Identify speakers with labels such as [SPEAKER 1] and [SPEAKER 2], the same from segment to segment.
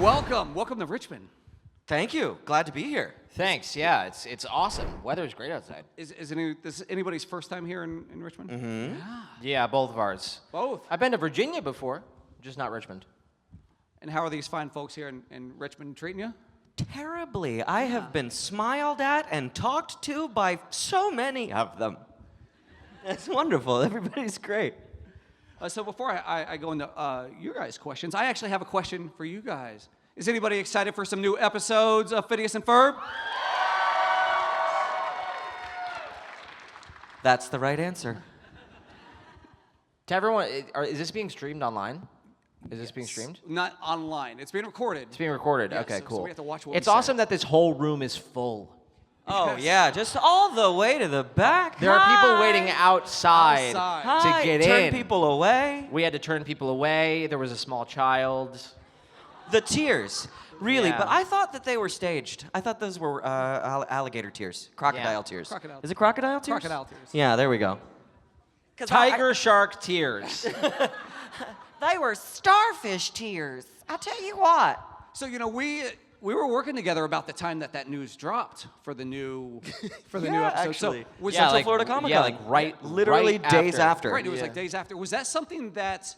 [SPEAKER 1] Welcome to Richmond.
[SPEAKER 2] Thank you. Glad to be here.
[SPEAKER 3] Thanks. Yeah, it's awesome. Weather's great outside.
[SPEAKER 1] Is this anybody's first time here in Richmond?
[SPEAKER 2] Mm-hmm.
[SPEAKER 3] Yeah, both of ours.
[SPEAKER 1] Both.
[SPEAKER 3] I've been to Virginia before, just not Richmond.
[SPEAKER 1] And how are these fine folks here in Richmond treating you?
[SPEAKER 2] Terribly. I have been smiled at and talked to by so many of them. It's wonderful. Everybody's great.
[SPEAKER 1] So before I go into your guys' questions, I actually have a question for you guys. Is anybody excited for some new episodes of Phineas and Ferb?
[SPEAKER 2] That's the right answer.
[SPEAKER 3] To everyone, is this being streamed online? Is this being streamed?
[SPEAKER 1] Not online. It's being recorded.
[SPEAKER 3] It's being recorded.
[SPEAKER 1] Yeah,
[SPEAKER 3] okay,
[SPEAKER 1] so
[SPEAKER 3] cool.
[SPEAKER 1] we have to watch what
[SPEAKER 3] it's
[SPEAKER 1] we say.
[SPEAKER 3] awesome that this whole room is full.
[SPEAKER 2] Oh, yeah, just all the way to the back.
[SPEAKER 3] There are people waiting outside
[SPEAKER 2] Hi.
[SPEAKER 3] to get
[SPEAKER 2] Turn
[SPEAKER 3] in.
[SPEAKER 2] people away.
[SPEAKER 3] We had to turn people away. There was a small child.
[SPEAKER 2] The tears, really.
[SPEAKER 3] Yeah.
[SPEAKER 2] But I thought that they were staged. I thought those were alligator tears, crocodile tears.
[SPEAKER 1] Crocodile.
[SPEAKER 2] Is it crocodile tears?
[SPEAKER 1] Crocodile tears.
[SPEAKER 2] Yeah, there we go.
[SPEAKER 3] Tiger shark tears.
[SPEAKER 2] They were starfish tears. I tell you what.
[SPEAKER 1] So we were working together about the time that news dropped for the new new episode.
[SPEAKER 2] Actually.
[SPEAKER 1] So was
[SPEAKER 2] Central
[SPEAKER 3] like-
[SPEAKER 2] Florida Comic-Con.
[SPEAKER 3] yeah, like
[SPEAKER 2] literally
[SPEAKER 3] right
[SPEAKER 2] days
[SPEAKER 3] after.
[SPEAKER 2] after.
[SPEAKER 1] right, it was like days after. Was that something that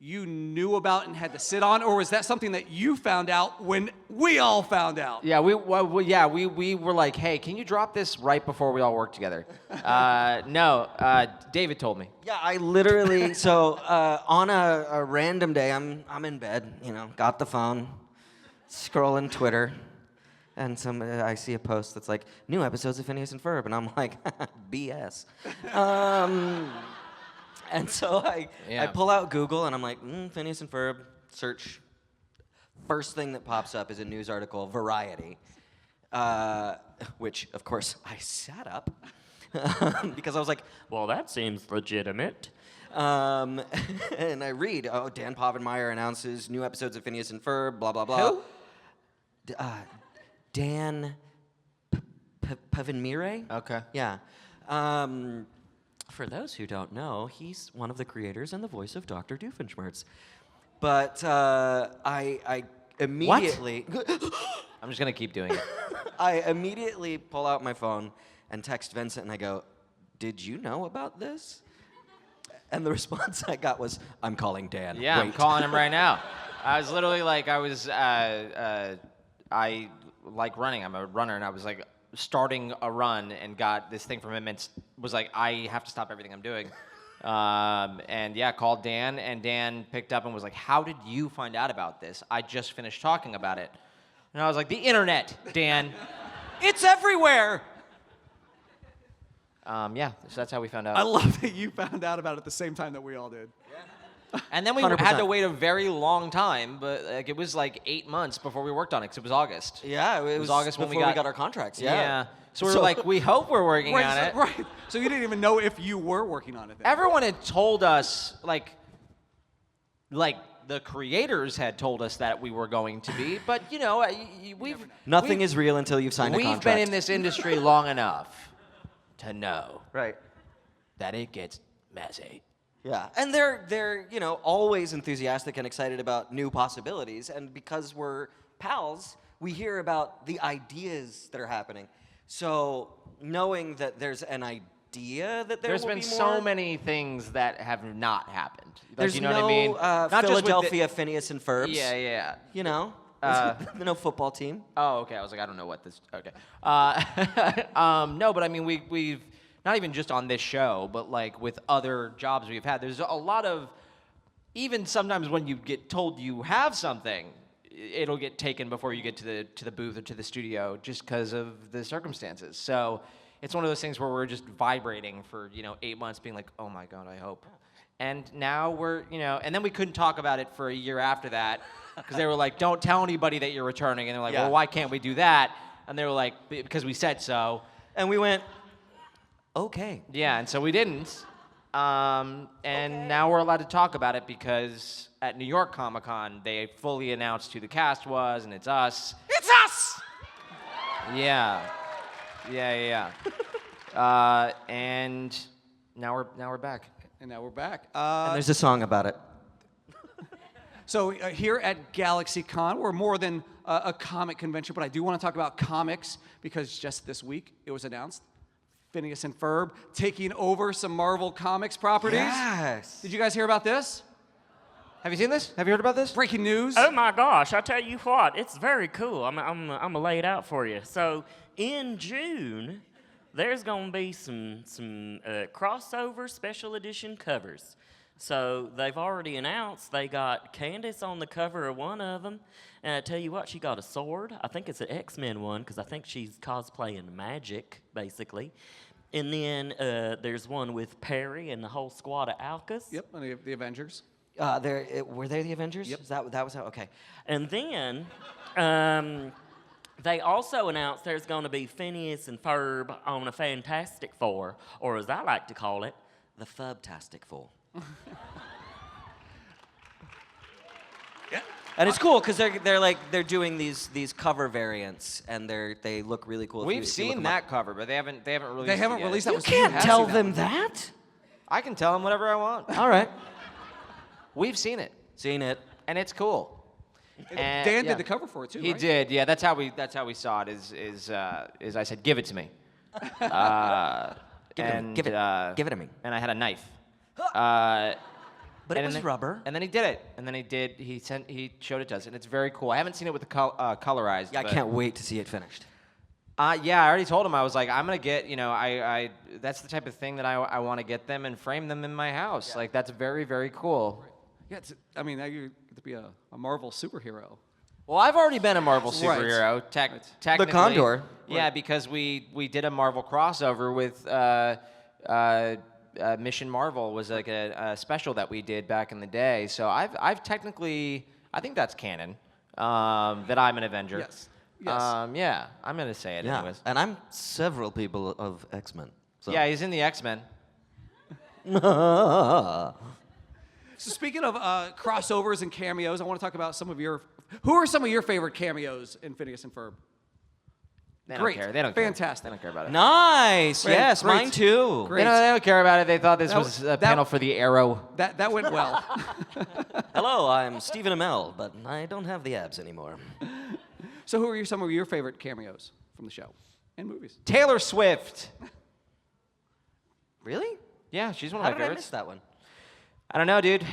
[SPEAKER 1] you knew about and had to sit on, or was that something that you found out when we all found out?
[SPEAKER 3] Yeah, we were like, hey, can you drop this right before we all work together? No, David told me.
[SPEAKER 2] Yeah, I literally. So on a random day, I'm in bed. Got the phone, scrolling Twitter, and I see a post that's like new episodes of Phineas and Ferb, and I'm like, BS. And so I pull out Google and I'm like, Phineas and Ferb, search. First thing that pops up is a news article, Variety, which, of course, I sat up because I was like, well, that seems legitimate. And I read, Dan Povenmire announces new episodes of Phineas and Ferb, blah, blah, blah.
[SPEAKER 3] Who?
[SPEAKER 2] Dan Povenmire?
[SPEAKER 3] Okay.
[SPEAKER 2] Yeah. For those who don't know, he's one of the creators and the voice of Dr. Doofenshmirtz. But I immediately...
[SPEAKER 3] I'm just going to keep doing it.
[SPEAKER 2] I immediately pull out my phone and text Vincent and I go, did you know about this? And the response I got was, I'm calling Dan.
[SPEAKER 3] Yeah,
[SPEAKER 2] Wait.
[SPEAKER 3] I'm calling him right now. I was literally like, I like running. I'm a runner, and I was like starting a run and got this thing from him and was like, I have to stop everything I'm doing. And yeah, called Dan, and Dan picked up and was like, how did you find out about this? I just finished talking about it. And I was like, the internet, Dan.
[SPEAKER 2] It's everywhere!
[SPEAKER 3] Yeah, so that's how we found out.
[SPEAKER 1] I love that you found out about it at the same time that we all did.
[SPEAKER 3] And then we
[SPEAKER 2] 100%.
[SPEAKER 3] had to wait a very long time, but it was like 8 months before we worked on it, because it was August.
[SPEAKER 2] Yeah, it was
[SPEAKER 3] August when
[SPEAKER 2] before
[SPEAKER 3] we
[SPEAKER 2] we
[SPEAKER 3] got
[SPEAKER 2] got our contracts.
[SPEAKER 3] Yeah. So we were like, we hope we're working on it.
[SPEAKER 1] Right. So you didn't even know if you were working on it then.
[SPEAKER 3] Everyone had told us, like the creators had told us that we were going to be, but
[SPEAKER 2] Nothing is real until you've signed a contract.
[SPEAKER 3] We've been in this industry long enough to know
[SPEAKER 2] Right.
[SPEAKER 3] that it gets messy.
[SPEAKER 2] Yeah, and they're always enthusiastic and excited about new possibilities, and because we're pals, we hear about the ideas that are happening. So knowing that there's an idea that
[SPEAKER 3] There's
[SPEAKER 2] will
[SPEAKER 3] been
[SPEAKER 2] be
[SPEAKER 3] so
[SPEAKER 2] more,
[SPEAKER 3] many things that have not happened. Like,
[SPEAKER 2] there's
[SPEAKER 3] you know
[SPEAKER 2] no
[SPEAKER 3] what I mean? Not just with
[SPEAKER 2] Philadelphia Phineas and Ferbs.
[SPEAKER 3] Yeah.
[SPEAKER 2] No football team.
[SPEAKER 3] Oh, okay. I was like, I don't know what this. Okay. No, but I mean, we've not even just on this show, but like with other jobs we've had. There's a lot of, even sometimes when you get told you have something, it'll get taken before you get to the booth or to the studio, just because of the circumstances. So it's one of those things where we're just vibrating for 8 months, being like, oh my god, I hope. And now we're and then we couldn't talk about it for a year after that. Because they were like, don't tell anybody that you're returning. And they're like,
[SPEAKER 2] Yeah.
[SPEAKER 3] well, why can't we do that? And they were like, because we said so.
[SPEAKER 2] And we went, okay.
[SPEAKER 3] Yeah, and so we didn't. And now we're allowed to talk about it because at New York Comic-Con, they fully announced who the cast was, and it's us.
[SPEAKER 2] It's us!
[SPEAKER 3] Yeah. And now we're back.
[SPEAKER 1] And now we're back.
[SPEAKER 2] And there's a song about it.
[SPEAKER 1] So here at GalaxyCon, we're more than a comic convention, but I do want to talk about comics because just this week it was announced Phineas and Ferb taking over some Marvel Comics properties.
[SPEAKER 2] Yes.
[SPEAKER 1] Did you guys hear about this?
[SPEAKER 3] Have you seen this? Have you heard about this?
[SPEAKER 1] Breaking news.
[SPEAKER 4] Oh my gosh! I tell you what, it's very cool. I'm gonna lay it out for you. So in June, there's gonna be some crossover special edition covers. So they've already announced they got Candace on the cover of one of them, and I tell you what, she got a sword. I think it's an X-Men one because I think she's cosplaying magic basically. And then there's one with Perry and the whole squad of Alkas.
[SPEAKER 1] Yep, the Avengers.
[SPEAKER 2] Were they the Avengers?
[SPEAKER 1] Yep.
[SPEAKER 2] That was how. Okay.
[SPEAKER 4] And then they also announced there's going to be Phineas and Ferb on a Fantastic Four, or as I like to call it, the Fubtastic Four.
[SPEAKER 1] Yeah.
[SPEAKER 2] And it's cool because they're doing these cover variants and they look really cool.
[SPEAKER 3] We've seen that cover, but they haven't released.
[SPEAKER 1] They haven't
[SPEAKER 3] it yet.
[SPEAKER 1] released that.
[SPEAKER 2] You
[SPEAKER 1] was
[SPEAKER 2] can't
[SPEAKER 1] have
[SPEAKER 2] tell
[SPEAKER 1] seen
[SPEAKER 2] them that.
[SPEAKER 3] I can tell them whatever I want.
[SPEAKER 2] All right.
[SPEAKER 3] We've seen it,
[SPEAKER 2] Seen it.
[SPEAKER 3] and it's cool. And,
[SPEAKER 1] Dan
[SPEAKER 3] yeah.
[SPEAKER 1] did the cover for it too.
[SPEAKER 3] He
[SPEAKER 1] right?
[SPEAKER 3] did. Yeah, that's how we saw it. Is I said, give it to me.
[SPEAKER 2] Give it to me.
[SPEAKER 3] And I had a knife.
[SPEAKER 2] But it
[SPEAKER 3] and
[SPEAKER 2] was
[SPEAKER 3] then,
[SPEAKER 2] rubber.
[SPEAKER 3] And then he did it. And then he showed it to us, and it's very cool. I haven't seen it with the colorized.
[SPEAKER 2] Yeah, I
[SPEAKER 3] but-
[SPEAKER 2] can't wait to see it finished.
[SPEAKER 3] Yeah, I already told him. I was like, I'm gonna get. I that's the type of thing that I want to get them and frame them in my house.
[SPEAKER 1] Yeah.
[SPEAKER 3] Like that's very, very cool.
[SPEAKER 1] Yeah, I mean, now you get to be a Marvel superhero.
[SPEAKER 3] Well, I've already been a Marvel
[SPEAKER 1] Right.
[SPEAKER 3] superhero.
[SPEAKER 1] Right.
[SPEAKER 3] Technically,
[SPEAKER 2] The Condor.
[SPEAKER 3] Yeah, because we did a Marvel crossover with Mission Marvel was like a special that we did back in the day. So I've technically, I think that's canon. That I'm an Avenger.
[SPEAKER 1] Yes. Yes.
[SPEAKER 3] Yeah, I'm gonna say it anyways.
[SPEAKER 2] And I'm several people of X-Men. So.
[SPEAKER 3] Yeah, he's in the X-Men.
[SPEAKER 1] So speaking of crossovers and cameos, I want to talk about who are some of your favorite cameos in Phineas and Ferb?
[SPEAKER 3] They
[SPEAKER 1] Great.
[SPEAKER 3] don't care. They don't
[SPEAKER 1] Fantastic.
[SPEAKER 3] care. They don't care about it.
[SPEAKER 2] Nice.
[SPEAKER 1] Great.
[SPEAKER 2] Yes,
[SPEAKER 1] Great.
[SPEAKER 2] mine too.
[SPEAKER 1] Great.
[SPEAKER 3] They don't care about it. They thought this
[SPEAKER 1] That
[SPEAKER 3] was
[SPEAKER 1] was-
[SPEAKER 3] a
[SPEAKER 1] that-
[SPEAKER 3] panel for the Arrow.
[SPEAKER 1] That went well.
[SPEAKER 2] Hello, I'm Stephen Amell, but I don't have the abs anymore.
[SPEAKER 1] So who are some of your favorite cameos from the show and movies?
[SPEAKER 3] Taylor Swift.
[SPEAKER 2] Really?
[SPEAKER 3] Yeah, she's one of
[SPEAKER 2] How
[SPEAKER 3] my
[SPEAKER 2] did I
[SPEAKER 3] favorites.
[SPEAKER 2] miss that one?
[SPEAKER 3] I don't know, dude.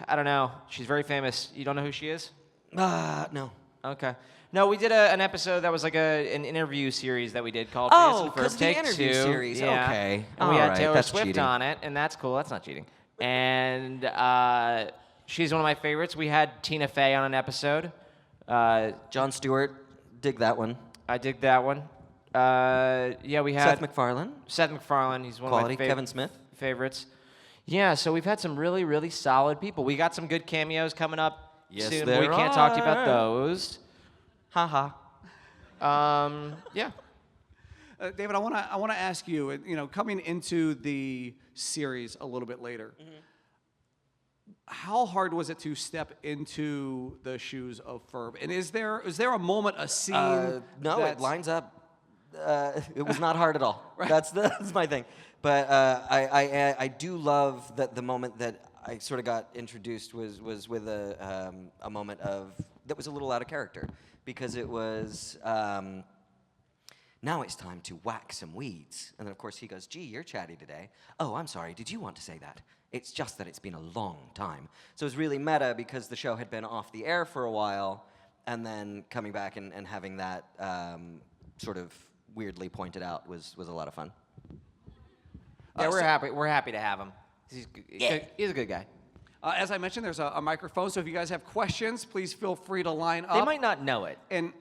[SPEAKER 3] I don't know. She's very famous. You don't know who she is?
[SPEAKER 2] No.
[SPEAKER 3] Okay. No, we did an episode that was like an interview series that we did called Phineas
[SPEAKER 2] Oh,
[SPEAKER 3] and Ferb
[SPEAKER 2] 'cause the
[SPEAKER 3] Take
[SPEAKER 2] interview
[SPEAKER 3] Two.
[SPEAKER 2] series.
[SPEAKER 3] Yeah.
[SPEAKER 2] Okay.
[SPEAKER 3] And we
[SPEAKER 2] All
[SPEAKER 3] had
[SPEAKER 2] right,
[SPEAKER 3] Taylor
[SPEAKER 2] that's
[SPEAKER 3] Swift
[SPEAKER 2] cheating.
[SPEAKER 3] on it, and that's cool. That's not cheating. And she's one of my favorites. We had Tina Fey on an episode.
[SPEAKER 2] Jon Stewart, dig that one.
[SPEAKER 3] I dig that one. Yeah, we had
[SPEAKER 2] Seth MacFarlane,
[SPEAKER 3] Seth MacFarlane. He's one
[SPEAKER 2] quality.
[SPEAKER 3] of my
[SPEAKER 2] Kevin Smith.
[SPEAKER 3] favorites. Yeah, so we've had some really, really solid people. We got some good cameos coming up
[SPEAKER 2] Yes,
[SPEAKER 3] soon. But we
[SPEAKER 2] there
[SPEAKER 3] can't talk to you about
[SPEAKER 2] are.
[SPEAKER 3] those.
[SPEAKER 2] Haha.
[SPEAKER 3] Yeah.
[SPEAKER 1] David, I want to ask you. Coming into the series a little bit later, how hard was it to step into the shoes of Ferb? And is there a moment, a scene?
[SPEAKER 2] No, it
[SPEAKER 1] that's-
[SPEAKER 2] lines up. It was not hard at all. That's my thing. But I do love that the moment that I sort of got introduced was with a moment that was a little out of character because it was now it's time to whack some weeds. And then of course he goes, "Gee, you're chatty today. Oh, I'm sorry. Did you want to say that? It's just that it's been a long time." So it was really meta because the show had been off the air for a while, and then coming back and having that sort of weirdly pointed out was a lot of fun.
[SPEAKER 3] Yeah, we're happy. We're happy to have him. He's a good guy.
[SPEAKER 1] As I mentioned, there's a microphone, so if you guys have questions, please feel free to line up.
[SPEAKER 3] They might not know it,
[SPEAKER 1] And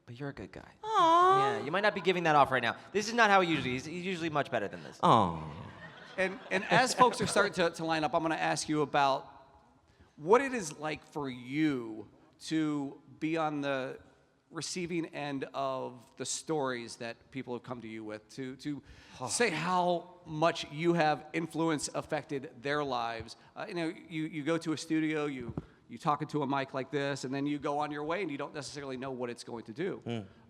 [SPEAKER 3] but you're a good guy. Yeah, you might not be giving that off right now. This is not how he usually is. He's usually much better than this.
[SPEAKER 2] Oh.
[SPEAKER 1] And as folks are starting to line up, I'm going to ask you about what it is like for you to be on the receiving end of the stories that people have come to you with, to say how much you have influenced, affected their lives. You go to a studio, you talk into a mic like this, and then you go on your way, and you don't necessarily know what it's going to do.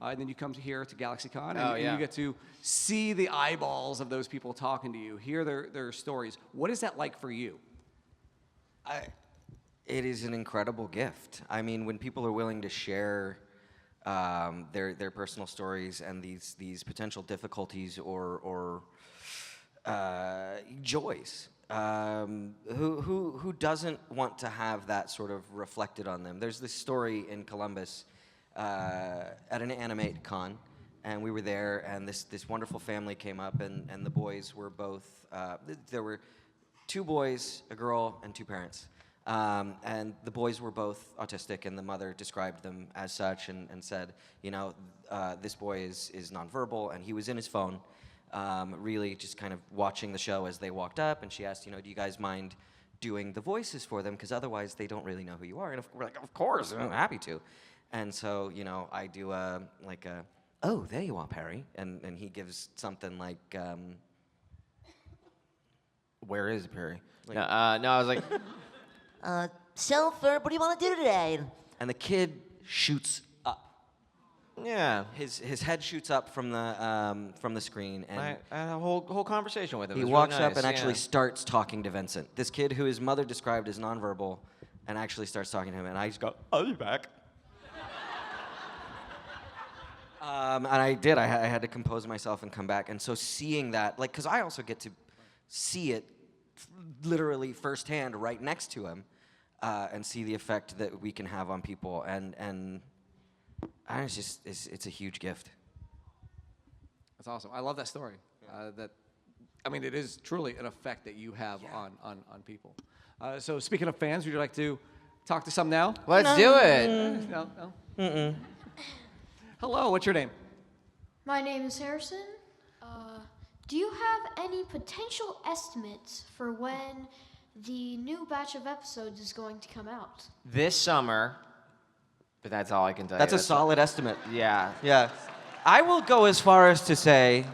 [SPEAKER 1] And then you come here to GalaxyCon, and you get to see the eyeballs of those people talking to you, hear their stories. What is that like for you?
[SPEAKER 2] It is an incredible gift. I mean, when people are willing to share their personal stories and these potential difficulties or joys, who doesn't want to have that sort of reflected on them? There's this story in Columbus at an Animate Con, and we were there, and this wonderful family came up, and the boys were both, there were 2 boys, a girl, and 2 parents. And the boys were both autistic, and the mother described them as such and said, you know, this boy is nonverbal, and he was in his phone, really just kind of watching the show as they walked up, and she asked, you know, do you guys mind doing the voices for them? Because otherwise they don't really know who you are. And we're like, of course, I'm happy to. And so, you know, I do oh, there you are, Perry. And he gives something like,
[SPEAKER 3] Where is Perry? No, I was like,
[SPEAKER 5] So, Ferb, what do you want to do today?
[SPEAKER 2] and the kid shoots up.
[SPEAKER 3] yeah.
[SPEAKER 2] His head shoots up from the screen, and
[SPEAKER 3] I had a whole conversation with him.
[SPEAKER 2] he
[SPEAKER 3] It was
[SPEAKER 2] walks
[SPEAKER 3] really
[SPEAKER 2] up
[SPEAKER 3] nice,
[SPEAKER 2] and actually
[SPEAKER 3] yeah.
[SPEAKER 2] starts talking to Vincent. This kid who his mother described as nonverbal, and actually starts talking to him, and I just go, "I'll be back." And I did. I had to compose myself and come back. And so seeing that, like, because I also get to see it literally firsthand right next to him, and see the effect that we can have on people. And it's just, it's a huge gift.
[SPEAKER 1] That's awesome. I love that story. It is truly an effect that you have on people. So speaking of fans, would you like to talk to some now?
[SPEAKER 3] Let's do it.
[SPEAKER 1] No? Hello, what's your name?
[SPEAKER 6] My name is Harrison. Do you have any potential estimates for when the new batch of episodes is going to come out?
[SPEAKER 3] This summer, but that's all I can tell
[SPEAKER 2] That's
[SPEAKER 3] you.
[SPEAKER 2] a solid estimate.
[SPEAKER 3] Yeah.
[SPEAKER 2] Yeah. I will go as far as to say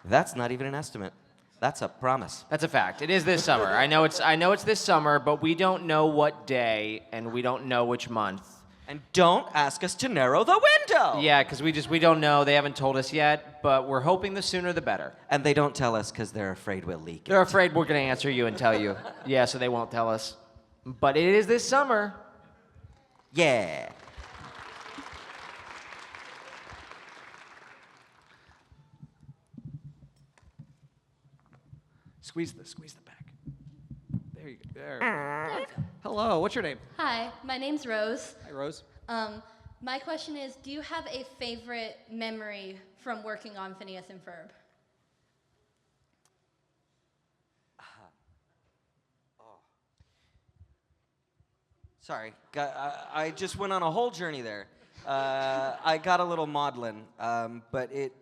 [SPEAKER 2] that's not even an estimate. That's a promise.
[SPEAKER 3] That's a fact. It is this summer. I know it's this summer, but we don't know what day and we don't know which month.
[SPEAKER 2] And don't ask us to narrow the window.
[SPEAKER 3] Yeah, because we don't know. They haven't told us yet, but we're hoping the sooner the better.
[SPEAKER 2] And they don't tell us because they're afraid we'll leak it.
[SPEAKER 3] They're afraid we're going to answer you and tell you. Yeah, so they won't tell us. But it is this summer.
[SPEAKER 2] Yeah.
[SPEAKER 1] Squeeze the back. There you go. There. Hello, what's your name?
[SPEAKER 7] Hi, my name's Rose.
[SPEAKER 1] Hi, Rose.
[SPEAKER 7] My question is, do you have a favorite memory from working on Phineas and Ferb?
[SPEAKER 2] Sorry. I just went on a whole journey there. I got a little maudlin, but it...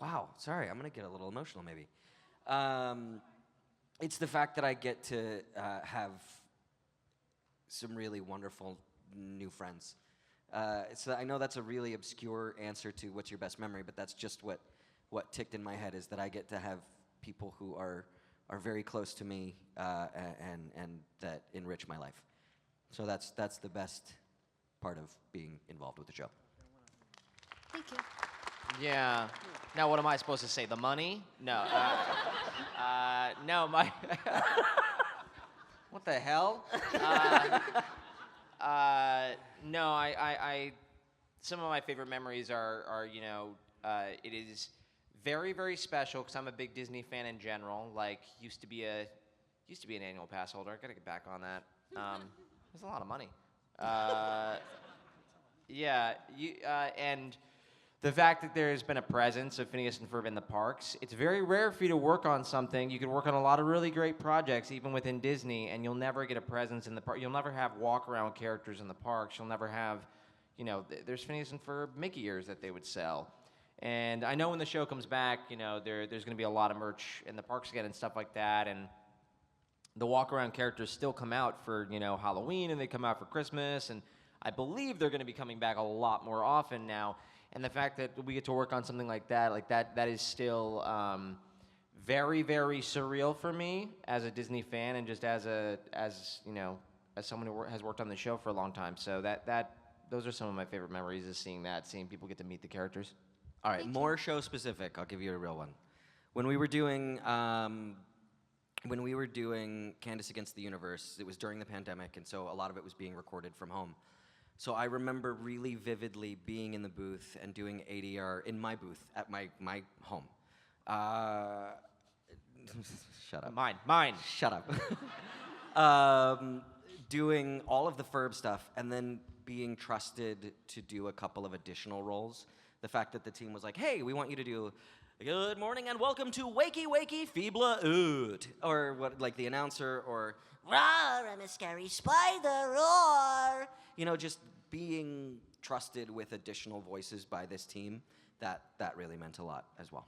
[SPEAKER 2] Wow, sorry. I'm going to get a little emotional maybe. It's the fact that I get to have some really wonderful new friends. So I know that's a really obscure answer to what's your best memory, but that's just what ticked in my head, is that I get to have people who are very close to me and that enrich my life. So that's the best part of being involved with the show.
[SPEAKER 6] Thank you.
[SPEAKER 3] Yeah. Now, what am I supposed to say? The money? No. No, my... What the hell? No, I some of my favorite memories are it is very, very special because I'm a big Disney fan in general. Like, used to be an annual pass holder. I gotta get back on that. It's a lot of money. And the fact that there's been a presence of Phineas and Ferb in the parks, it's very rare for you to work on something. You can work on a lot of really great projects, even within Disney, and you'll never get a presence in the park. You'll never have walk-around characters in the parks. You'll never have, there's Phineas and Ferb Mickey ears that they would sell. And I know when the show comes back, there's going to be a lot of merch in the parks again and stuff like that, and the walk-around characters still come out for, Halloween, and they come out for Christmas, and I believe they're going to be coming back a lot more often now. And the fact that we get to work on something like that is still very, very surreal for me as a Disney fan and just as someone who has worked on the show for a long time. So those are some of my favorite memories, is seeing people get to meet the characters.
[SPEAKER 2] All right, more show specific. I'll give you a real one. When we were doing when we were doing Candace Against the Universe, it was during the pandemic, and so a lot of it was being recorded from home. So I remember really vividly being in the booth and doing ADR in my booth at my home. Shut up.
[SPEAKER 3] Mine.
[SPEAKER 2] Shut up. Doing all of the Ferb stuff and then being trusted to do a couple of additional roles. The fact that the team was like, hey, we want you to do good morning and welcome to Wakey Wakey Feebla Oot. Or what, like the announcer, or
[SPEAKER 5] Roar, I'm a scary spider, roar.
[SPEAKER 2] you know, just being trusted with additional voices by this team, that really meant a lot as well.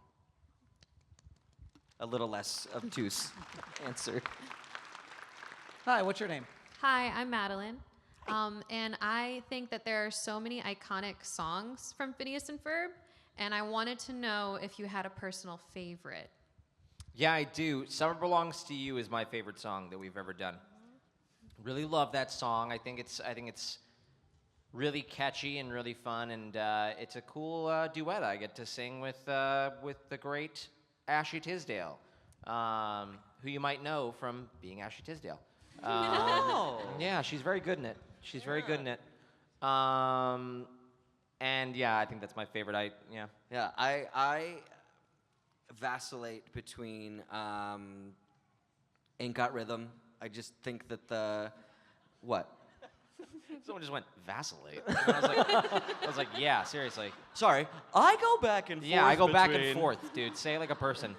[SPEAKER 2] A little less obtuse answer.
[SPEAKER 1] Hi, what's your name?
[SPEAKER 8] Hi, I'm Madeline. And I think that there are so many iconic songs from Phineas and Ferb, and I wanted to know if you had a personal favorite.
[SPEAKER 3] Yeah, I do. Summer Belongs to You is my favorite song that we've ever done. Really love that song. I think it's really catchy and really fun, and it's a cool duet I get to sing with the great Ashley Tisdale, who you might know from being Ashley Tisdale. Yeah, she's very good in it. She's very good in it. And yeah, I think that's my favorite.
[SPEAKER 2] Yeah, I vacillate between Ain't Got Rhythm. I just think that what?
[SPEAKER 3] Someone just went vacillate. And I was like, yeah, seriously.
[SPEAKER 2] Sorry, I go back and forth.
[SPEAKER 3] Yeah, I go back and
[SPEAKER 2] between
[SPEAKER 3] forth, dude. Say it like a person.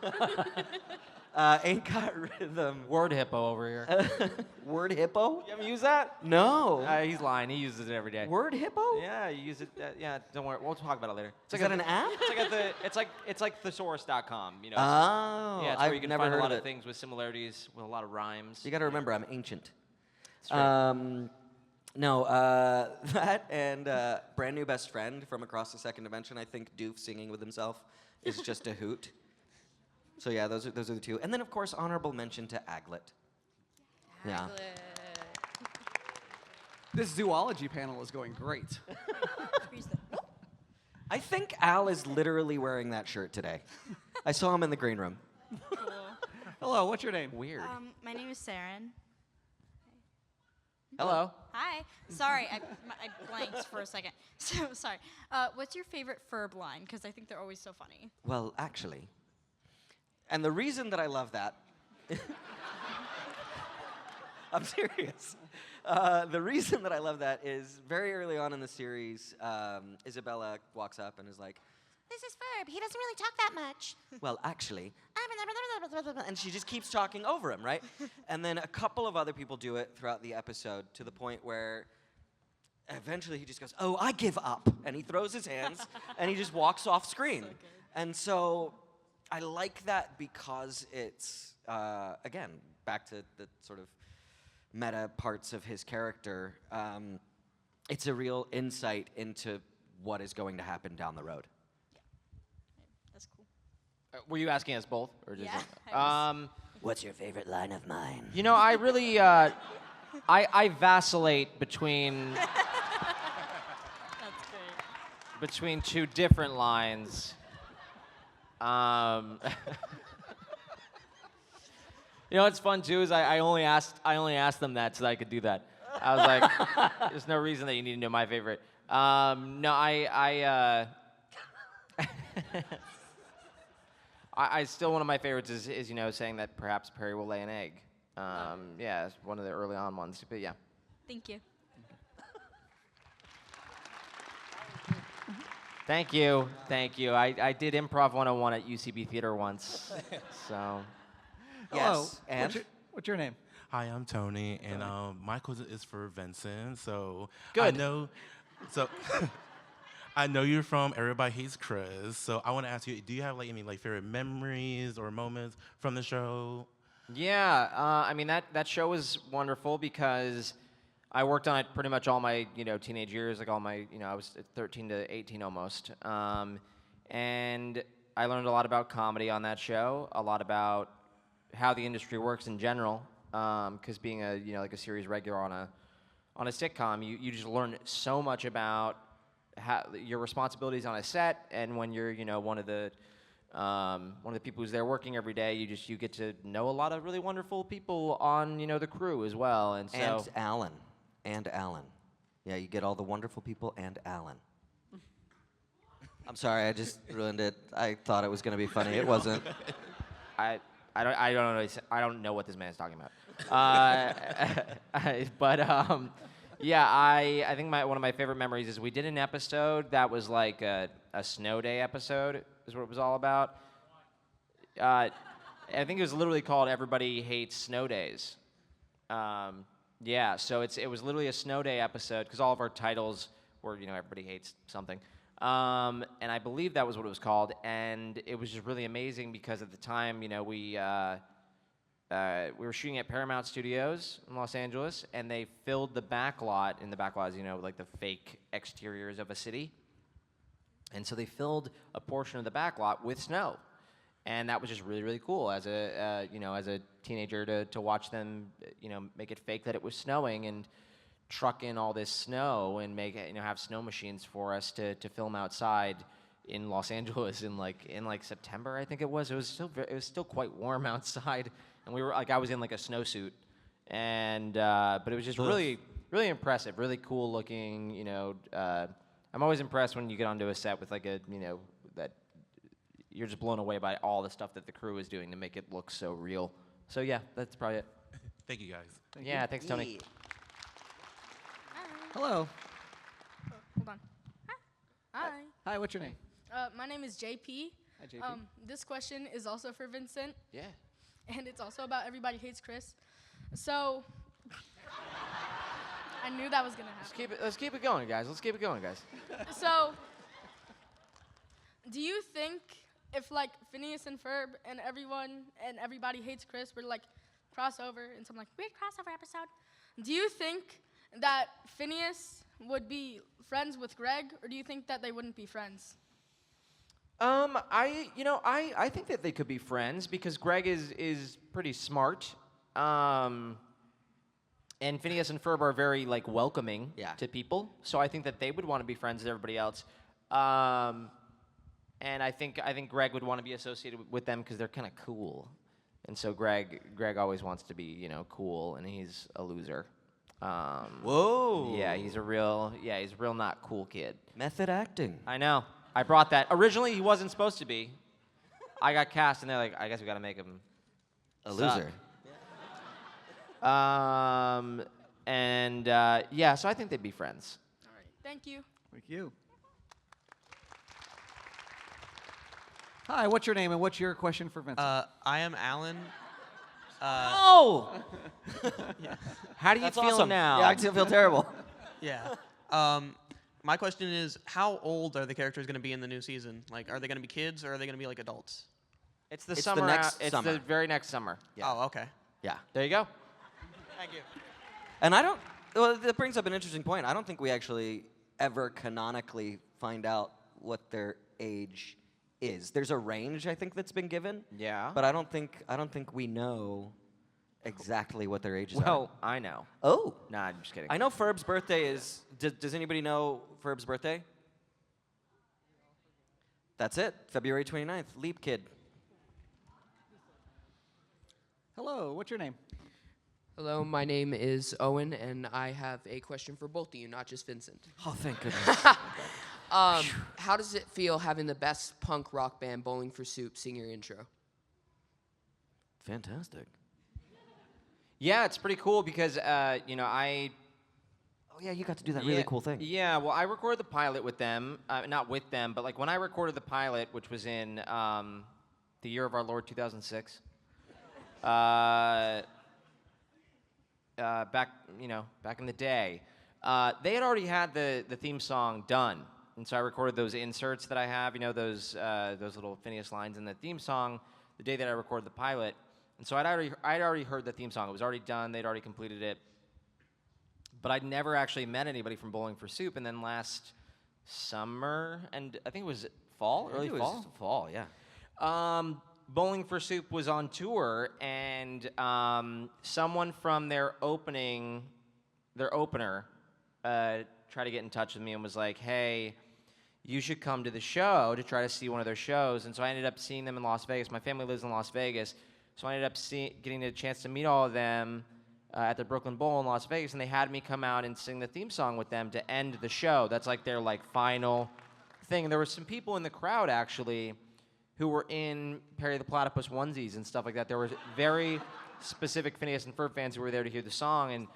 [SPEAKER 2] Ain't Got Rhythm.
[SPEAKER 3] Word hippo over here.
[SPEAKER 2] Word hippo?
[SPEAKER 3] You haven't used that?
[SPEAKER 2] No.
[SPEAKER 3] He's lying. He uses it every day.
[SPEAKER 2] Word hippo?
[SPEAKER 3] Yeah, you use it. Yeah, don't worry. We'll talk about it later.
[SPEAKER 2] Is that an app?
[SPEAKER 3] It's like thesaurus.com. You know.
[SPEAKER 2] Oh,
[SPEAKER 3] Yeah, it's where
[SPEAKER 2] I've
[SPEAKER 3] you can
[SPEAKER 2] never
[SPEAKER 3] find a
[SPEAKER 2] heard
[SPEAKER 3] lot
[SPEAKER 2] of
[SPEAKER 3] of
[SPEAKER 2] it.
[SPEAKER 3] things with similarities, with a lot of rhymes.
[SPEAKER 2] You got to remember, I'm ancient.
[SPEAKER 3] That's right.
[SPEAKER 2] No, that and Brand New Best Friend from Across the Second Dimension. I think Doof singing with himself is just a hoot. So yeah, those are the two. And then of course, honorable mention to Aglet. Yeah.
[SPEAKER 1] This zoology panel is going great.
[SPEAKER 2] I think Al is literally wearing that shirt today. I saw him in the green room.
[SPEAKER 1] Hello, what's your name?
[SPEAKER 3] Weird.
[SPEAKER 9] My name is Saren.
[SPEAKER 3] Hello.
[SPEAKER 9] Hi. Sorry, I blanked for a second. So sorry. What's your favorite Ferb line? Because I think they're always so funny.
[SPEAKER 2] Well, actually, and the reason that I love that, I'm serious. The reason that I love that is very early on in the series, Isabella walks up and is like,
[SPEAKER 5] This is Ferb. He doesn't really talk that much.
[SPEAKER 2] well, actually, and she just keeps talking over him, right? And then a couple of other people do it throughout the episode to the point where eventually he just goes, oh, I give up. And he throws his hands and he just walks off screen. And so I like that because it's, again, back to the sort of meta parts of his character. It's a real insight into what is going to happen down the road.
[SPEAKER 9] That's cool.
[SPEAKER 3] Were you asking us both, or just?
[SPEAKER 9] Yeah,
[SPEAKER 5] What's your favorite line of mine?
[SPEAKER 3] You know, I really, I vacillate between
[SPEAKER 9] That's great.
[SPEAKER 3] between two different lines. You know what's fun too is I only asked them that so that I could do that. I was like, there's no reason that you need to know my favorite. No, I still, one of my favorites is you know, saying that perhaps Perry will lay an egg. Yeah, it's one of the early on ones, but yeah.
[SPEAKER 9] Thank you.
[SPEAKER 3] Thank you. I did Improv 101 at UCB Theater once, so.
[SPEAKER 1] Hello.
[SPEAKER 2] Yes, and?
[SPEAKER 1] What's your name?
[SPEAKER 10] Hi, I'm Tony, and my quiz is for Vincent. So
[SPEAKER 3] Good.
[SPEAKER 10] I know you're from Everybody Hates Chris. So I want to ask you, do you have like any like favorite memories or moments from the show?
[SPEAKER 3] Yeah, I mean that show was wonderful because I worked on it pretty much all my teenage years, like all my I was 13 to 18 almost, and I learned a lot about comedy on that show, a lot about how the industry works in general, because being a like a series regular on a sitcom, you just learn so much about how your responsibilities on a set, and when you're one of the one of the people who's there working every day. You get to know a lot of really wonderful people on the crew as well, and so
[SPEAKER 2] And Alan. Yeah, you get all the wonderful people and Alan. I'm sorry, I just ruined it. I thought it was going to be funny. It wasn't.
[SPEAKER 3] I don't know what this man's talking about. Yeah, I think one of my favorite memories is we did an episode that was like a snow day episode, is what it was all about. I think it was literally called "Everybody Hates Snow Days." Yeah, so it was literally a snow day episode because all of our titles were everybody hates something. And I believe that was what it was called, and it was just really amazing because at the time, we were shooting at Paramount Studios in Los Angeles, and they filled the back lot. In the back lot is, like the fake exteriors of a city, and so they filled a portion of the back lot with snow, and that was just really, really cool as a as a teenager to watch them make it fake that it was snowing and truck in all this snow and make it, have snow machines for us to film outside in Los Angeles in September, I think it was. It was still quite warm outside, and we were I was in like a snowsuit, and but it was just really, really impressive, really cool looking. I'm always impressed when you get onto a set with that you're just blown away by all the stuff that the crew is doing to make it look so real. So yeah, that's probably it.
[SPEAKER 10] Thank you, guys.
[SPEAKER 3] Thanks, Tony.
[SPEAKER 1] Hello.
[SPEAKER 11] Hold on. Hi.
[SPEAKER 1] Hi, what's your name?
[SPEAKER 11] My name is JP.
[SPEAKER 1] Hi, JP.
[SPEAKER 11] This question is also for Vincent.
[SPEAKER 3] Yeah.
[SPEAKER 11] And it's also about Everybody Hates Chris. So, I knew that was going to happen.
[SPEAKER 3] Let's keep it going, guys.
[SPEAKER 11] So, do you think if Phineas and Ferb and Everybody Hates Chris were crossover in some weird crossover episode, do you think that Phineas would be friends with Greg, or do you think that they wouldn't be friends?
[SPEAKER 3] I think that they could be friends because Greg is pretty smart. And Phineas and Ferb are very welcoming to people. So I think that they would want to be friends with everybody else. And I think Greg would want to be associated with them because they're kind of cool. And so Greg always wants to be, cool, and he's a loser.
[SPEAKER 2] Whoa.
[SPEAKER 3] Yeah, he's a real not cool kid.
[SPEAKER 2] Method acting.
[SPEAKER 3] I know. I brought that. Originally, he wasn't supposed to be. I got cast, and they're like, I guess we got to make him
[SPEAKER 2] a
[SPEAKER 3] suck.
[SPEAKER 2] loser.
[SPEAKER 3] So I think they'd be friends.
[SPEAKER 11] All right. Thank you.
[SPEAKER 1] Thank you. Hi, what's your name and what's your question for Vincent?
[SPEAKER 12] I am Alan.
[SPEAKER 3] Oh! How do you
[SPEAKER 2] That's
[SPEAKER 3] feel
[SPEAKER 2] awesome.
[SPEAKER 3] now?
[SPEAKER 2] Yeah, I still feel terrible.
[SPEAKER 12] Yeah. My question is, how old are the characters going to be in the new season? Are they going to be kids or are they going to be adults?
[SPEAKER 3] It's the
[SPEAKER 2] It's
[SPEAKER 3] summer.
[SPEAKER 2] the next
[SPEAKER 3] It's
[SPEAKER 2] summer.
[SPEAKER 3] the very next summer.
[SPEAKER 2] Yeah.
[SPEAKER 12] Oh, okay.
[SPEAKER 2] Yeah.
[SPEAKER 3] There you go.
[SPEAKER 12] Thank you.
[SPEAKER 2] And that brings up an interesting point. I don't think we actually ever canonically find out what their age is. There's a range, I think, that's been given.
[SPEAKER 3] Yeah.
[SPEAKER 2] But I don't think we know exactly what their ages are.
[SPEAKER 3] Well, I know.
[SPEAKER 2] Oh.
[SPEAKER 3] Nah, I'm just kidding.
[SPEAKER 2] I know Ferb's birthday is... Does anybody know Ferb's birthday? That's it. February 29th. Leap Kid.
[SPEAKER 1] Hello, what's your name?
[SPEAKER 13] Hello, my name is Owen, and I have a question for both of you, not just Vincent.
[SPEAKER 2] Oh, thank goodness.
[SPEAKER 13] How does it feel having the best punk rock band, Bowling for Soup, sing your intro?
[SPEAKER 2] Fantastic.
[SPEAKER 3] Yeah, it's pretty cool because, I...
[SPEAKER 2] Oh, yeah, you got to do that really cool thing.
[SPEAKER 3] Yeah, well, I recorded the pilot with them. Not with them, but when I recorded the pilot, which was in the year of our Lord 2006, back in the day, they had already had the theme song done. And so I recorded those inserts that I have, those little Phineas lines in the theme song the day that I recorded the pilot. And so I'd already heard the theme song. It was already done. They'd already completed it. But I'd never actually met anybody from Bowling for Soup. And then last summer, and I think it was fall, early fall?
[SPEAKER 2] Fall, yeah.
[SPEAKER 3] Bowling for Soup was on tour, and someone from their opener, tried to get in touch with me and was like, hey, you should come to the show to try to see one of their shows. And so I ended up seeing them in Las Vegas. My family lives in Las Vegas. So I ended up getting a chance to meet all of them at the Brooklyn Bowl in Las Vegas. And they had me come out and sing the theme song with them to end the show. That's like their final thing. And there were some people in the crowd, actually, who were in Perry the Platypus onesies and stuff like that. There were very specific Phineas and Ferb fans who were there to hear the song. And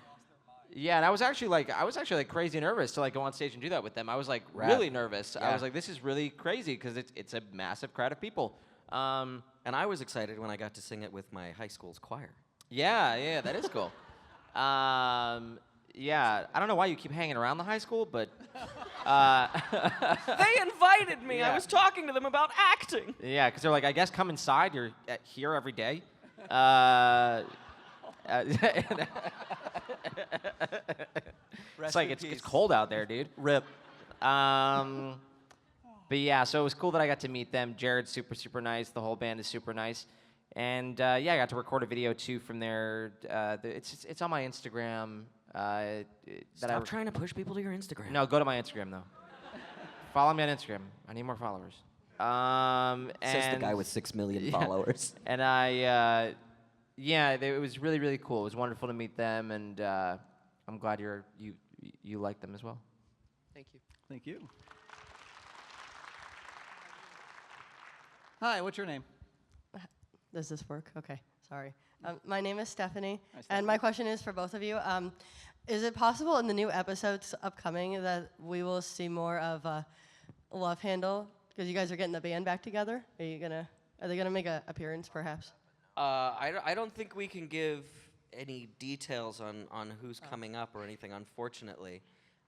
[SPEAKER 3] yeah, and I was actually like crazy nervous to like go on stage and do that with them. I was like really nervous.
[SPEAKER 2] Yeah.
[SPEAKER 3] I was like, this is really crazy because it's a massive crowd of people.
[SPEAKER 2] And I was excited when I got to sing it with my high school's choir.
[SPEAKER 3] Yeah, that is cool. Yeah, I don't know why you keep hanging around the high school, but
[SPEAKER 2] They invited me.
[SPEAKER 3] Yeah.
[SPEAKER 2] I was talking to them about acting.
[SPEAKER 3] yeah, because they're like, I guess come inside. You're here every day. It's like it's cold out there, dude.
[SPEAKER 2] Rip.
[SPEAKER 3] But yeah, so it was cool that I got to meet them. Jared's super nice. The whole band is super nice. And yeah, I got to record a video too from there. It's on my Instagram.
[SPEAKER 2] Stop trying to push people to your Instagram.
[SPEAKER 3] No, go to my Instagram though. Follow me on Instagram. I need more followers.
[SPEAKER 2] Says the guy with 6 million followers.
[SPEAKER 3] And it was really cool. It was wonderful to meet them, and I'm glad you like them as well.
[SPEAKER 2] Thank you.
[SPEAKER 1] Thank you. Hi, what's your name?
[SPEAKER 14] Does this work? Okay, sorry. My name is Stephanie,
[SPEAKER 1] Hi, Stephanie.
[SPEAKER 14] and my question is for both of you. Is it possible in the new episodes upcoming that we will see more of Love Handle? Because you guys are getting the band back together. Are they gonna make an appearance, perhaps?
[SPEAKER 2] I don't think we can give any details on who's coming up or anything, unfortunately.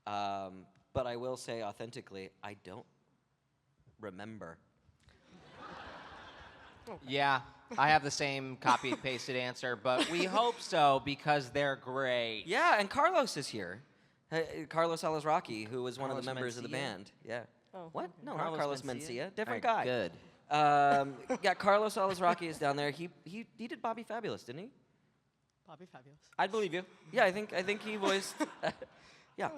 [SPEAKER 2] But I will say authentically, I don't remember.
[SPEAKER 3] Yeah, I have the same copy-pasted answer, but we hope so because they're great.
[SPEAKER 2] Yeah, and Carlos is here. Carlos Alazraqui, who was one of the
[SPEAKER 3] Carlos
[SPEAKER 2] members of the
[SPEAKER 3] Mencia?
[SPEAKER 2] band. Yeah.
[SPEAKER 14] Oh,
[SPEAKER 2] What? No, not
[SPEAKER 3] Carlos
[SPEAKER 2] Carlos
[SPEAKER 3] Mencia?
[SPEAKER 2] Mencia. Different
[SPEAKER 3] All right,
[SPEAKER 2] guy.
[SPEAKER 3] good.
[SPEAKER 2] Yeah, Carlos Alazraqui is down there. He did Bobby Fabulous, didn't he?
[SPEAKER 14] Bobby Fabulous.
[SPEAKER 3] I'd believe you.
[SPEAKER 2] Yeah, I think he voiced. Yeah,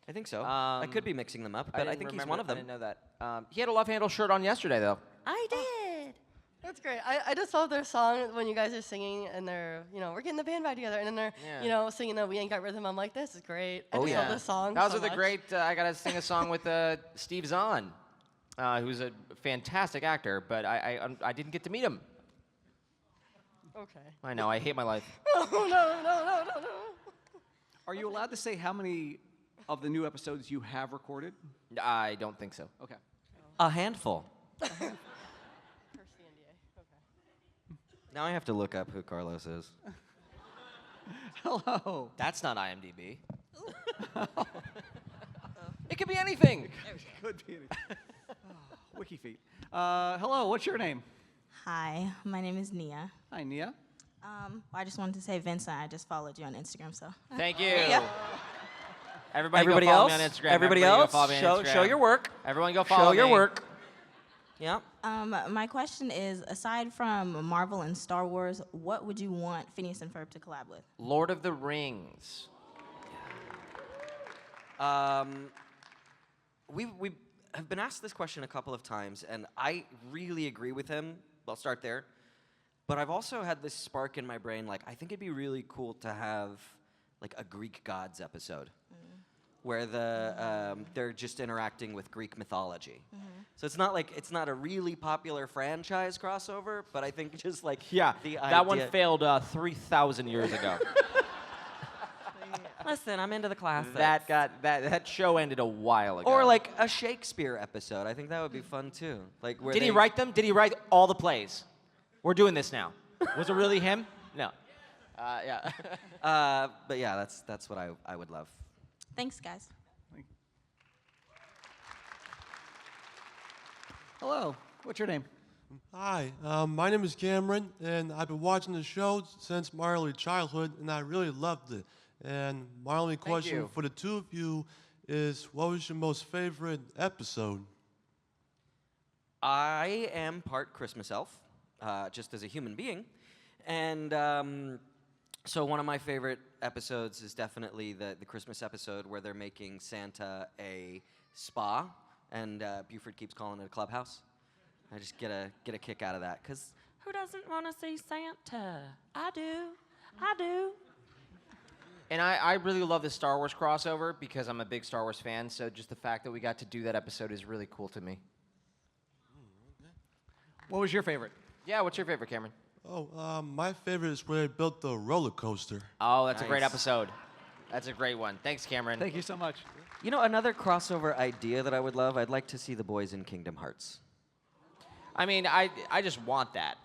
[SPEAKER 2] I think so. I could be mixing them up, but I
[SPEAKER 3] didn't
[SPEAKER 2] think he's
[SPEAKER 3] remember-
[SPEAKER 2] one of them.
[SPEAKER 3] I didn't know that. He had a Love Handle shirt on yesterday, though.
[SPEAKER 14] I did. That's great. I just love their song when you guys are singing and they're, we're getting the band back together, and then they're,
[SPEAKER 3] Yeah.
[SPEAKER 14] singing the We Ain't Got Rhythm. I'm like, this is great. I
[SPEAKER 2] Oh,
[SPEAKER 14] just
[SPEAKER 2] yeah.
[SPEAKER 14] love this song.
[SPEAKER 3] That was
[SPEAKER 14] so
[SPEAKER 3] with a
[SPEAKER 14] much.
[SPEAKER 3] great. I got to sing a song with Steve Zahn, who's a fantastic actor, but I didn't get to meet him.
[SPEAKER 14] Okay.
[SPEAKER 3] I know. I hate my life.
[SPEAKER 14] Oh, no.
[SPEAKER 1] Are you allowed to say how many of the new episodes you have recorded?
[SPEAKER 3] I don't think so.
[SPEAKER 1] Okay.
[SPEAKER 2] A handful.
[SPEAKER 14] First the NDA. Okay.
[SPEAKER 2] Now I have to look up who Carlos is.
[SPEAKER 1] Hello.
[SPEAKER 3] That's not IMDb. It could be anything.
[SPEAKER 1] Could be anything. Wiki feet. Hello, what's your name?
[SPEAKER 15] Hi, my name is Nia.
[SPEAKER 1] Hi, Nia.
[SPEAKER 15] I just wanted to say, Vincent, I just followed you on Instagram, so.
[SPEAKER 3] Thank you.
[SPEAKER 15] Yeah.
[SPEAKER 3] Everybody go follow me on Instagram.
[SPEAKER 2] Everybody
[SPEAKER 3] go
[SPEAKER 2] else,
[SPEAKER 3] follow me on
[SPEAKER 2] show
[SPEAKER 3] Instagram.
[SPEAKER 2] your work.
[SPEAKER 3] Everyone go follow
[SPEAKER 2] Show your
[SPEAKER 3] me.
[SPEAKER 2] work. Yeah.
[SPEAKER 15] My question is, aside from Marvel and Star Wars, what would you want Phineas and Ferb to collab with?
[SPEAKER 3] Lord of the Rings.
[SPEAKER 2] We have been asked this question a couple of times, and I really agree with him. I'll start there. But I've also had this spark in my brain, like, I think it'd be really cool to have, like, a Greek gods episode where they're just interacting with Greek mythology. So it's not a really popular franchise crossover, but I think just, like,
[SPEAKER 3] Yeah,
[SPEAKER 2] the
[SPEAKER 3] that one
[SPEAKER 2] idea-
[SPEAKER 3] failed 3,000 years ago.
[SPEAKER 2] Listen, I'm into the classics.
[SPEAKER 3] that show ended a while ago.
[SPEAKER 2] Or like a Shakespeare episode. I think that would be fun too. Like where
[SPEAKER 3] Did he
[SPEAKER 2] they-
[SPEAKER 3] write them? Did he write all the plays? We're doing this now. Was it really him? No. Yeah.
[SPEAKER 2] But yeah, that's what I would love.
[SPEAKER 15] Thanks, guys.
[SPEAKER 1] Hello, what's your name?
[SPEAKER 16] Hi, my name is Cameron, and I've been watching the show since my early childhood, and I really loved it. And my only question
[SPEAKER 3] you.
[SPEAKER 16] for the two of you is, what was your most favorite episode?
[SPEAKER 2] I am part Christmas elf, just as a human being, and so one of my favorite episodes is definitely the Christmas episode where they're making Santa a spa and Buford keeps calling it a clubhouse. I just get a kick out of that, because
[SPEAKER 4] Who doesn't want to see Santa? I do. I do.
[SPEAKER 3] And I really love the Star Wars crossover because I'm a big Star Wars fan, so just the fact that we got to do that episode is really cool to me.
[SPEAKER 1] What was your favorite?
[SPEAKER 3] Yeah, what's your favorite, Cameron?
[SPEAKER 16] Oh, my favorite is where they built the roller coaster.
[SPEAKER 3] Oh, that's a great
[SPEAKER 2] Nice.
[SPEAKER 3] episode. That's a great one. Thanks, Cameron.
[SPEAKER 1] Thank you so much.
[SPEAKER 2] You know, another crossover idea that I would love, I'd like to see the boys in Kingdom Hearts.
[SPEAKER 3] I mean, I just want that.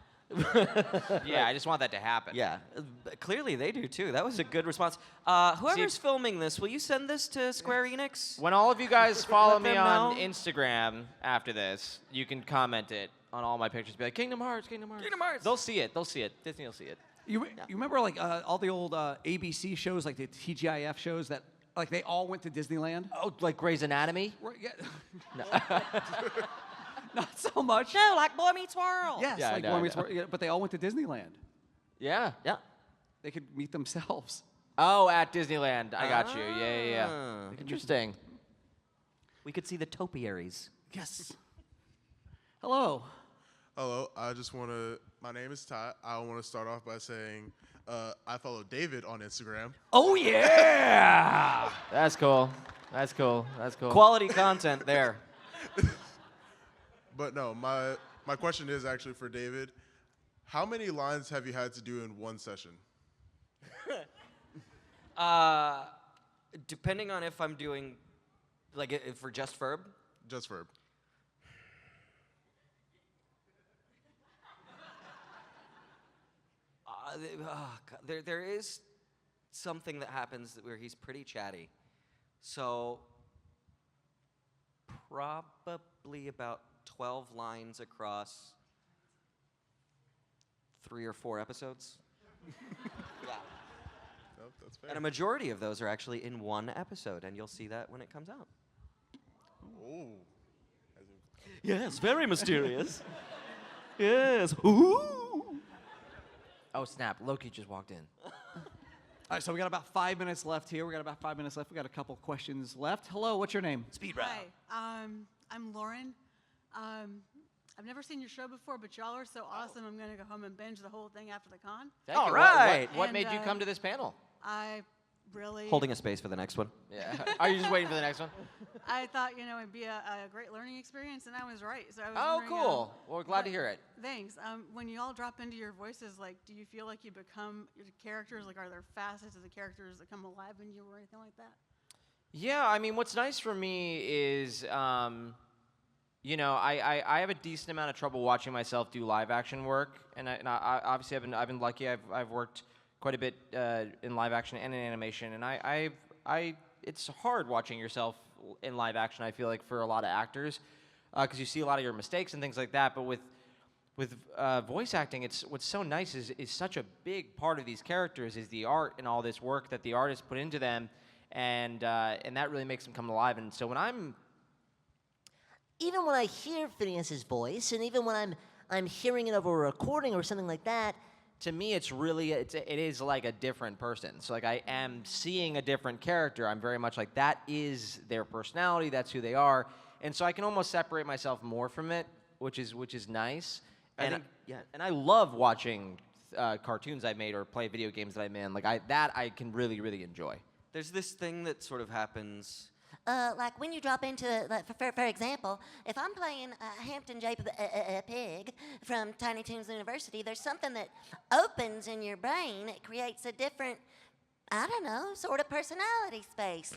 [SPEAKER 3] Yeah, I just want that to happen.
[SPEAKER 2] Yeah, clearly they do too. That was a good response. Whoever's filming this, will you send this to Square Enix?
[SPEAKER 3] When all of you guys follow
[SPEAKER 2] Let
[SPEAKER 3] me
[SPEAKER 2] them
[SPEAKER 3] on
[SPEAKER 2] know.
[SPEAKER 3] Instagram after this, you can comment it on all my pictures. Be like, Kingdom Hearts, Kingdom Hearts.
[SPEAKER 2] Kingdom Hearts.
[SPEAKER 3] They'll see it. They'll see it. Disney will see it.
[SPEAKER 1] You remember like all the old ABC shows, like the TGIF shows that like they all went to Disneyland?
[SPEAKER 3] Oh, like Grey's Anatomy?
[SPEAKER 1] Yeah. Not so much.
[SPEAKER 2] No, like Boy Meets World.
[SPEAKER 1] Yes,
[SPEAKER 3] Yeah, I
[SPEAKER 1] like
[SPEAKER 3] know,
[SPEAKER 1] Boy
[SPEAKER 3] I
[SPEAKER 1] Meets
[SPEAKER 3] know.
[SPEAKER 1] World, yeah, but they all went to Disneyland.
[SPEAKER 3] Yeah.
[SPEAKER 2] Yeah.
[SPEAKER 1] They could meet themselves.
[SPEAKER 3] Oh, at Disneyland. I got you. Yeah.
[SPEAKER 2] Ah.
[SPEAKER 3] Interesting.
[SPEAKER 2] We could see the topiaries.
[SPEAKER 1] Yes. Hello.
[SPEAKER 17] Hello, I just want to, my name is Todd. I want to start off by saying I follow David on Instagram.
[SPEAKER 1] Oh, yeah.
[SPEAKER 3] That's cool. That's cool. That's cool.
[SPEAKER 2] Quality content there.
[SPEAKER 17] But no, my question is actually for David. How many lines have you had to do in one session?
[SPEAKER 2] Depending on if I'm doing, like, for just Ferb?
[SPEAKER 17] Just Ferb.
[SPEAKER 2] There is something that happens where he's pretty chatty. So, probably about 12 lines across 3 or 4 episodes. Yeah.
[SPEAKER 17] Nope, that's fair.
[SPEAKER 2] And a majority of those are actually in one episode, and you'll see that when it comes out.
[SPEAKER 17] Oh.
[SPEAKER 2] Yes, very mysterious. Yes. Ooh.
[SPEAKER 3] Oh, snap. Loki just walked in.
[SPEAKER 1] All right, so we got about 5 minutes left here. We got about 5 minutes left. We got a couple questions left. Hello, what's your name?
[SPEAKER 2] Speed round.
[SPEAKER 18] Hi, I'm Lauren. I've never seen your show before, but y'all are so awesome. I'm gonna go home and binge the whole thing after the con.
[SPEAKER 3] Thank
[SPEAKER 2] All
[SPEAKER 3] you.
[SPEAKER 2] right.
[SPEAKER 3] What made you come to this panel?
[SPEAKER 18] I really
[SPEAKER 2] Holding a space for the next one.
[SPEAKER 3] Yeah. Are you just waiting for the next one?
[SPEAKER 18] I thought it'd be a great learning experience, and I was right. So I was
[SPEAKER 3] Oh,
[SPEAKER 18] wondering,
[SPEAKER 3] cool. Well, we're glad to hear it.
[SPEAKER 18] Thanks. When you all drop into your voices, like, do you feel like you become your characters? Like, are there facets of the characters that come alive in you, or anything like that?
[SPEAKER 3] Yeah, I mean, what's nice for me is, I have a decent amount of trouble watching myself do live action work, and I obviously I've been lucky. I've worked quite a bit in live action and in animation, and it's hard watching yourself in live action. I feel like for a lot of actors, because you see a lot of your mistakes and things like that. But with voice acting, what's so nice is such a big part of these characters is the art and all this work that the artists put into them, and that really makes them come alive. And so
[SPEAKER 5] even when I hear Phineas's voice, and even when I'm hearing it over a recording or something like that,
[SPEAKER 3] to me, it is like a different person. So like I am seeing a different character. I'm very much like that is their personality. That's who they are, and so I can almost separate myself more from it, which is nice. And I love watching cartoons I made or play video games that I'm in. Like I can really enjoy.
[SPEAKER 2] There's this thing that sort of happens.
[SPEAKER 5] like when you drop into, like, for example, if I'm playing Hampton J. Pig from Tiny Toons University, there's something that opens in your brain. It creates a different, I don't know, sort of personality space.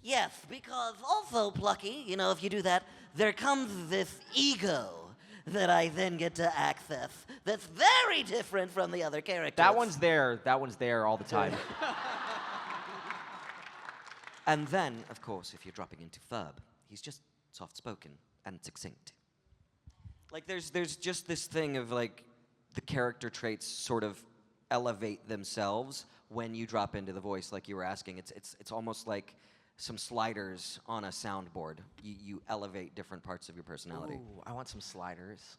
[SPEAKER 19] Yes, because also, Plucky, if you do that, there comes this ego that I then get to access that's very different from the other characters.
[SPEAKER 3] That one's there all the time.
[SPEAKER 2] And then, of course, if you're dropping into Ferb, he's just soft-spoken and succinct. Like, there's just this thing of, like, the character traits sort of elevate themselves when you drop into the voice, like you were asking. It's almost like some sliders on a soundboard. You elevate different parts of your personality.
[SPEAKER 3] Ooh, I want some sliders.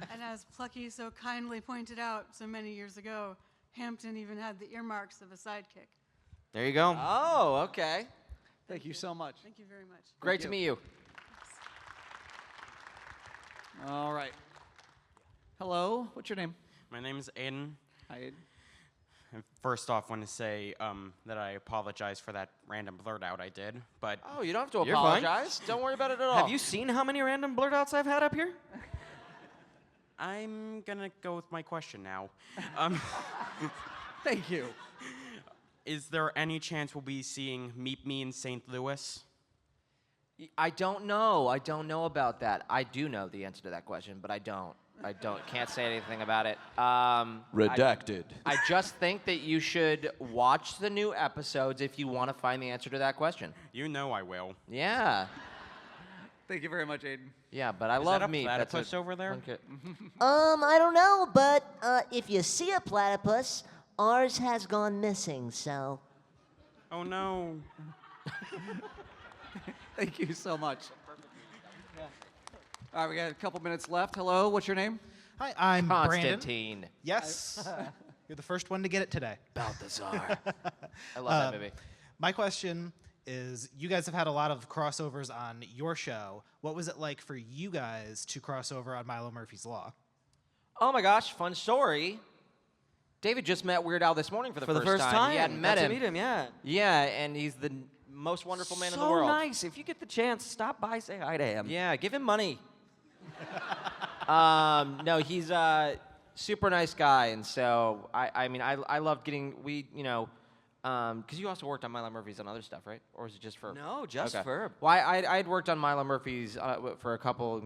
[SPEAKER 18] And as Plucky so kindly pointed out so many years ago, Hampton even had the earmarks of a sidekick.
[SPEAKER 2] There you go.
[SPEAKER 3] Oh, okay.
[SPEAKER 1] Thank you so much.
[SPEAKER 18] Thank you very much.
[SPEAKER 3] Great to meet you.
[SPEAKER 1] All right. Hello. What's your name?
[SPEAKER 20] My name is Aiden.
[SPEAKER 1] Hi, Aiden.
[SPEAKER 20] And first off, want to say that I apologize for that random blurt out I did. But
[SPEAKER 3] Oh, you don't have to
[SPEAKER 2] You're fine.
[SPEAKER 3] apologize. Don't worry about it at all.
[SPEAKER 2] Have you seen how many random blurt outs I've had up here?
[SPEAKER 20] I'm gonna go with my question now.
[SPEAKER 1] Thank you.
[SPEAKER 20] Is there any chance we'll be seeing Meet Me in St. Louis?
[SPEAKER 3] I don't know. I don't know about that. I do know the answer to that question, but I don't. Can't say anything about it.
[SPEAKER 21] Redacted.
[SPEAKER 3] I just think that you should watch the new episodes if you want to find the answer to that question.
[SPEAKER 20] You know I will.
[SPEAKER 3] Yeah.
[SPEAKER 1] Thank you very much, Aiden.
[SPEAKER 3] Yeah, but I
[SPEAKER 20] Is
[SPEAKER 3] love
[SPEAKER 20] that a
[SPEAKER 3] meat. That's
[SPEAKER 20] platypus over there?
[SPEAKER 22] I don't know, but if you see a platypus, ours has gone missing, so.
[SPEAKER 20] Oh no.
[SPEAKER 1] Thank you so much. All right, we got a couple minutes left. Hello, what's your name?
[SPEAKER 23] Hi, I'm Brandon.
[SPEAKER 3] Constantine.
[SPEAKER 23] Yes. You're the first one to get it today.
[SPEAKER 3] Balthazar. I love that movie.
[SPEAKER 23] My question is, you guys have had a lot of crossovers on your show. What was it like for you guys to cross over on Milo Murphy's Law?
[SPEAKER 3] Oh my gosh, fun story. David just met Weird Al this morning for the first time. He hadn't met
[SPEAKER 2] Got
[SPEAKER 3] him.
[SPEAKER 2] to meet him, yeah.
[SPEAKER 3] Yeah, and he's the most wonderful man in the
[SPEAKER 2] So
[SPEAKER 3] world.
[SPEAKER 2] nice. If you get the chance, stop by, say hi to him.
[SPEAKER 3] Yeah, give him money. No, he's a super nice guy, and so I love getting because you also worked on Milo Murphy's on other stuff, right? Or was it just Ferb?
[SPEAKER 2] No, just Ferb.
[SPEAKER 3] Well, I had worked on Milo Murphy's for a couple.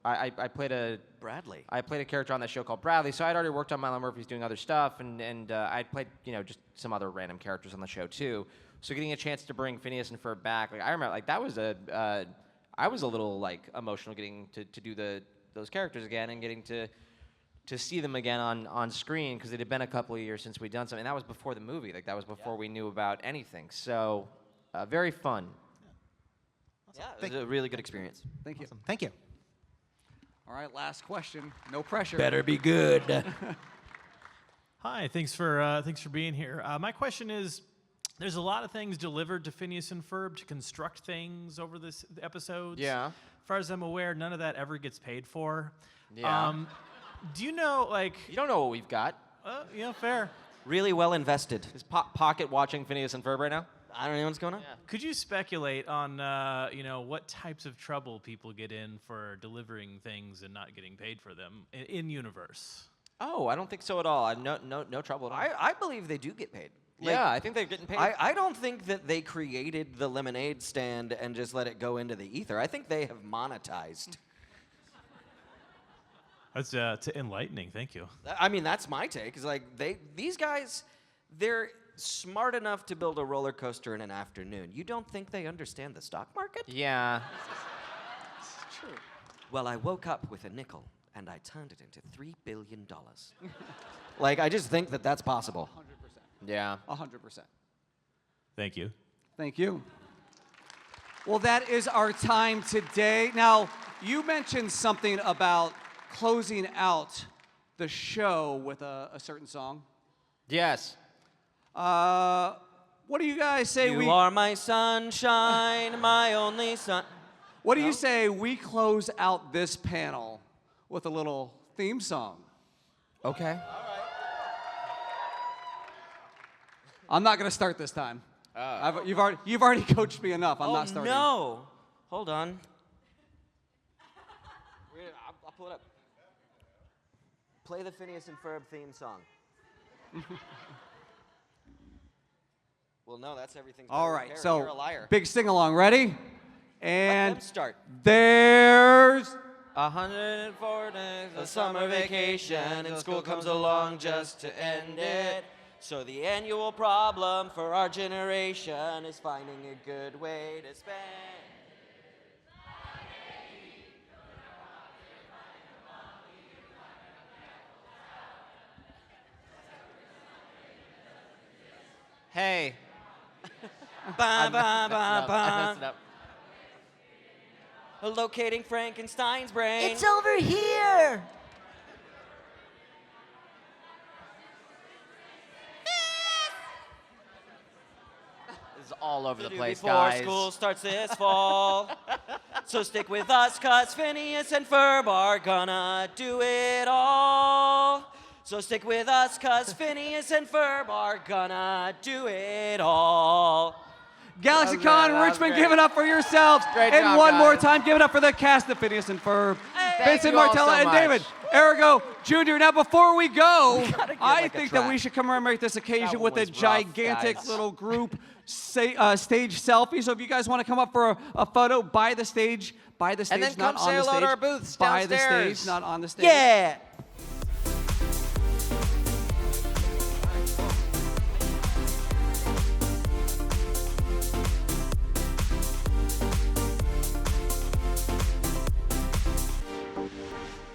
[SPEAKER 3] I played a
[SPEAKER 2] Bradley.
[SPEAKER 3] I played a character on that show called Bradley, so I'd already worked on Milo Murphy's doing other stuff, and I'd played just some other random characters on the show too. So getting a chance to bring Phineas and Ferb back, I remember that was I was a little emotional getting to do those characters again and getting to see them again on screen because it had been a couple of years since we'd done something. And that was before the movie, that was before we knew about anything. So very fun.
[SPEAKER 2] Yeah, it was a really good experience.
[SPEAKER 1] Thank you.
[SPEAKER 23] Thank you.
[SPEAKER 1] All right, last question. No pressure.
[SPEAKER 21] Better be good.
[SPEAKER 24] Hi, thanks for being here. My question is, there's a lot of things delivered to Phineas and Ferb to construct things over the episodes.
[SPEAKER 3] Yeah.
[SPEAKER 24] As far as I'm aware, none of that ever gets paid for.
[SPEAKER 3] Yeah.
[SPEAKER 24] Do you know,
[SPEAKER 3] You don't know what we've got.
[SPEAKER 24] Fair.
[SPEAKER 2] Really well invested.
[SPEAKER 3] Is Pocket watching Phineas and Ferb right now?
[SPEAKER 2] I don't know what's going on.
[SPEAKER 24] Yeah. Could you speculate on, what types of trouble people get in for delivering things and not getting paid for them in universe?
[SPEAKER 3] Oh, I don't think so at all. No trouble at all.
[SPEAKER 2] I believe they do get paid.
[SPEAKER 3] Yeah, I think they're getting paid.
[SPEAKER 2] I don't think that they created the lemonade stand and just let it go into the ether. I think they have monetized.
[SPEAKER 24] That's enlightening. Thank you.
[SPEAKER 2] I mean, that's my take. Is these guys, they're smart enough to build a roller coaster in an afternoon. You don't think they understand the stock market?
[SPEAKER 3] Yeah.
[SPEAKER 2] It's true. Well, I woke up with a nickel and I turned it into $3 billion. I just think that that's possible.
[SPEAKER 1] 100%.
[SPEAKER 3] Yeah.
[SPEAKER 1] 100%.
[SPEAKER 24] Thank you.
[SPEAKER 1] Thank you. Well, that is our time today. Now, you mentioned something about closing out the show with a certain song.
[SPEAKER 3] Yes.
[SPEAKER 1] What do you guys say
[SPEAKER 2] You are my sunshine, my only sun.
[SPEAKER 1] What do you say we close out this panel with a little theme song?
[SPEAKER 3] Okay.
[SPEAKER 1] I'm not going to start this time. You've already coached me enough. I'm not starting.
[SPEAKER 2] No. Hold on. I'll pull it up. Play the Phineas and Ferb theme song. Well, no, that's everything.
[SPEAKER 1] All right,
[SPEAKER 2] You're a
[SPEAKER 1] so
[SPEAKER 2] liar.
[SPEAKER 1] big sing along. Ready? And
[SPEAKER 2] Let them start.
[SPEAKER 1] There's
[SPEAKER 2] 104 days of summer vacation, and school comes along just to end it. So the annual problem for our generation is finding a good way to spend.
[SPEAKER 3] Hey.
[SPEAKER 2] Ba, ba,
[SPEAKER 3] I
[SPEAKER 2] ba,
[SPEAKER 3] messed it
[SPEAKER 2] ba.
[SPEAKER 3] up.
[SPEAKER 2] Locating Frankenstein's brain.
[SPEAKER 22] It's over here.
[SPEAKER 3] This is all all over the place,
[SPEAKER 2] Before
[SPEAKER 3] guys.
[SPEAKER 2] school starts this fall. So stick with us, cause Phineas and Ferb are gonna do it all. So stick with us, cause Phineas and Ferb are gonna do it all.
[SPEAKER 1] GalaxyCon, Richmond, give it up for yourselves.
[SPEAKER 2] Great
[SPEAKER 1] and
[SPEAKER 2] job,
[SPEAKER 1] one more
[SPEAKER 2] guys.
[SPEAKER 1] time, give it up for the cast of Phineas and Ferb.
[SPEAKER 2] Thank
[SPEAKER 1] Vincent,
[SPEAKER 2] you all
[SPEAKER 1] Martella,
[SPEAKER 2] so
[SPEAKER 1] and
[SPEAKER 2] much.
[SPEAKER 1] David. Errigo Jr. Now, before we go, I
[SPEAKER 2] like a
[SPEAKER 1] think that we
[SPEAKER 2] track.
[SPEAKER 1] should commemorate this occasion
[SPEAKER 3] That
[SPEAKER 1] with a
[SPEAKER 3] was rough,
[SPEAKER 1] gigantic
[SPEAKER 3] guys.
[SPEAKER 1] little group stage selfie. So if you guys want to come up for a photo by the stage,
[SPEAKER 3] then
[SPEAKER 1] not
[SPEAKER 3] come
[SPEAKER 1] on
[SPEAKER 3] say
[SPEAKER 1] the
[SPEAKER 3] hello
[SPEAKER 1] stage.
[SPEAKER 3] to our booths
[SPEAKER 1] by the
[SPEAKER 3] downstairs.
[SPEAKER 1] stage, not on the stage.
[SPEAKER 2] Yeah.